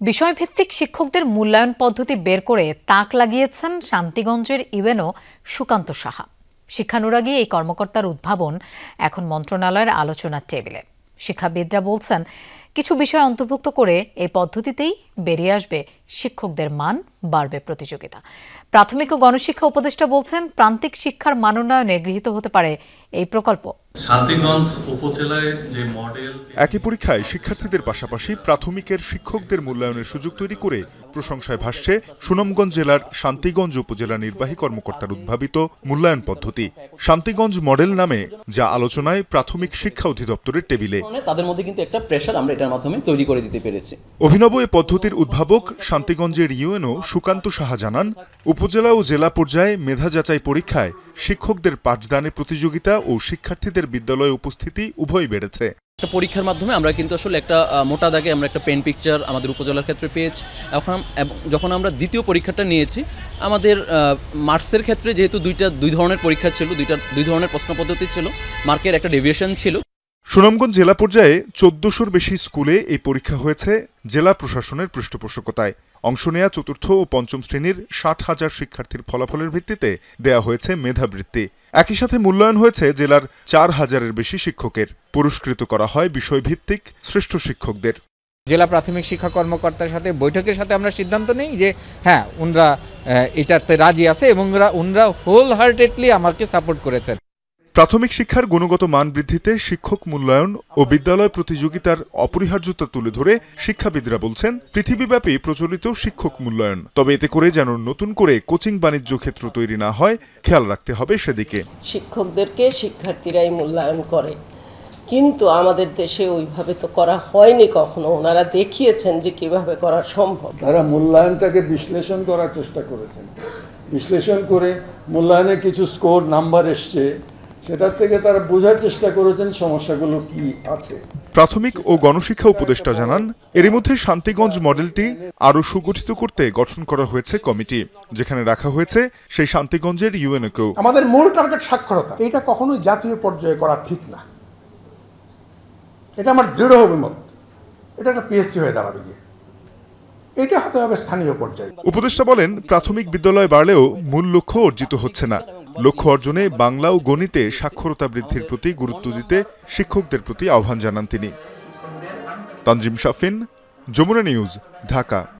বিষয়ভিত্তিক শিক্ষকদের মূল্যায়ন পদ্ধতি বের করে তাক লাগিয়েছেন শান্তিগঞ্জের ইউএনও সুকান্ত সাহা। শিক্ষানুরাগী এই কর্মকর্তার উদ্ভাবন এখন মন্ত্রণালয়ের আলোচনার টেবিলে। শিক্ষাবিদরা বলছেন, কিছু বিষয় অন্তর্ভুক্ত করে এই পদ্ধতিতেই বেরিয়ে আসবে শিক্ষকদের মান, বাড়বে প্রতিযোগিতা। প্রাথমিক ও গণশিক্ষা উপদেষ্টা বলছেন, প্রান্তিক শিক্ষার মানোন্নয়নে গৃহীত হতে পারে এই প্রকল্প। শান্তিগঞ্জ উপজেলায় যে মডেল, একই পরীক্ষায় শিক্ষার্থীদের পাশাপাশি প্রাথমিকের শিক্ষকদের মূল্যায়নের সুযোগ তৈরি করে প্রশংসায় ভাসছে সুনামগঞ্জ জেলার শান্তিগঞ্জ উপজেলা নির্বাহী কর্মকর্তার উদ্ভাবিত মূল্যায়ন পদ্ধতি শান্তিগঞ্জ মডেল নামে, যা আলোচনায় প্রাথমিক শিক্ষা অধিদপ্তরের টেবিলে। তাদের মধ্যে কিন্তু একটা প্রেশার আমরা এটার মাধ্যমে তৈরি করে দিতে পেরেছি। অভিনব এ পদ্ধতির উদ্ভাবক শান্তিগঞ্জের ইউএনও সুকান্ত সাহা জানান, উপজেলা ও জেলা পর্যায়ে মেধা যাচাই পরীক্ষায় শিক্ষকদের পাঠদানে প্রতিযোগিতা ও শিক্ষার্থীদের বিদ্যালয়ে উপস্থিতি উভয়ই বেড়েছে। একটা পরীক্ষার মাধ্যমে আমরা কিন্তু আসলে একটা মোটা দাগে আমরা একটা পেন পিকচার আমাদের উপজেলার ক্ষেত্রে পেয়েছি। এখন যখন আমরা দ্বিতীয় পরীক্ষাটা নিয়েছি, আমাদের মার্কসের ক্ষেত্রে যেহেতু দুই ধরনের পরীক্ষা ছিল, দুই ধরনের প্রশ্ন পদ্ধতি ছিল, মার্কের একটা ডেভিয়েশন ছিল। সুনামগঞ্জ জেলা পর্যায়ে 1400-র বেশি স্কুলে এই পরীক্ষা হয়েছে জেলা প্রশাসনের পৃষ্ঠপোষকতায়। অংশ নেয়া চতুর্থ ও পঞ্চম শ্রেণীর 60,000 শিক্ষার্থীর ফলাফলের ভিত্তিতে দেয়া হয়েছে মেধাবৃত্তি। একই সাথে মূল্যায়ন হয়েছে জেলার 4000-এর বেশি শিক্ষকের। পুরস্কৃত করা হয় বিষয়ভিত্তিক শ্রেষ্ঠ শিক্ষকদের। জেলা প্রাথমিক শিক্ষা কর্মকর্তার সাথে বৈঠকের সাথে আমরা সিদ্ধান্ত নেই যে হ্যাঁ, উনরা এটাতে রাজি আছে এবং উনরা হোল হার্টেডলি আমাকে সাপোর্ট করেছেন। প্রাথমিক শিক্ষার গুণগত মান বৃদ্ধিতে শিক্ষক মূল্যায়ন ও বিদ্যালয় প্রতিযোগিতার অপরিহার্যতা তুলে ধরে শিক্ষাবিদরা বলছেন, পৃথিবীব্যাপী প্রচলিত শিক্ষক মূল্যায়ন, তবে এতে করে যেন নতুন করে কোচিং বাণিজ্য ক্ষেত্র তৈরি না হয়, খেয়াল রাখতে হবে সেদিকে। শিক্ষকদেরকে শিক্ষার্থীরাই মূল্যায়ন করে, কিন্তু আমাদের দেশে ওইভাবে তো করা হয়নি কখনো। ওনারা দেখিয়েছেন যে কিভাবে করা সম্ভব। তারা মূল্যায়নটাকে বিশ্লেষণ করার চেষ্টা করেছেন, বিশ্লেষণ করে মূল্যায়নের কিছু স্কোর নাম্বার এসছে, সেটার থেকে তারা বোঝার চেষ্টা করেছেন সমস্যাগুলো কি আছে। প্রাথমিক ও গণশিক্ষা উপদেষ্টা জানান, এরই মধ্যে শান্তিগঞ্জ মডেলটি আরও সুগঠিত করতে গঠন করা হয়েছে কমিটি, যেখানে রাখা হয়েছে সেই শান্তিগঞ্জের ইউএনওকেও। আমাদের মূল টার্গেট সাক্ষরতা, এটা কখনোই জাতীয় পর্যায়ে করা ঠিক না, এটা আমার দৃঢ় অভিমত। এটা একটা পিএসসি হয়ে দাঁড়াবে গিয়ে, এটা হতে হবে স্থানীয় পর্যায়ে। উপদেষ্টা বলেন, প্রাথমিক বিদ্যালয় বাড়লেও মূল লক্ষ্য অর্জিত হচ্ছে না। লক্ষ্য অর্জনে বাংলা ও গণিতে সাক্ষরতা বৃদ্ধির প্রতি গুরুত্ব দিতে শিক্ষকদের প্রতি আহ্বান জানান তিনি। তানজিম শাফিন, যমুনা নিউজ, ঢাকা।